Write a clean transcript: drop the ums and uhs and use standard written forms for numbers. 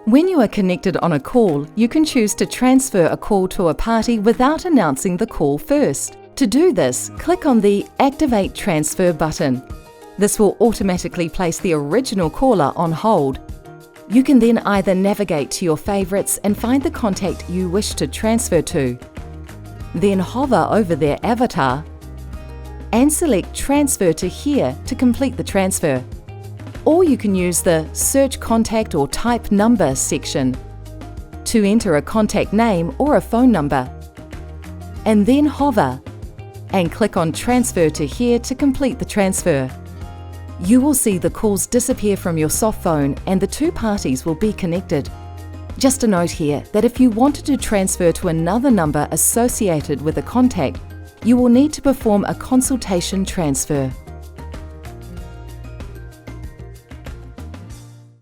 When you are connected on a call, you can choose to transfer a call to a party without announcing the call first. To do this, click on the Activate Transfer button. This will automatically place the original caller on hold. You can then either navigate to your favourites and find the contact you wish to transfer to. Then hover over their avatar and select Transfer to Here to complete the transfer. Or you can use the Search Contact or Type Number section to enter a contact name or a phone number. And then hover and click on Transfer to Here to complete the transfer. You will see the calls disappear from your softphone and the two parties will be connected. Just a note here that if you wanted to transfer to another number associated with a contact, you will need to perform a consultation transfer.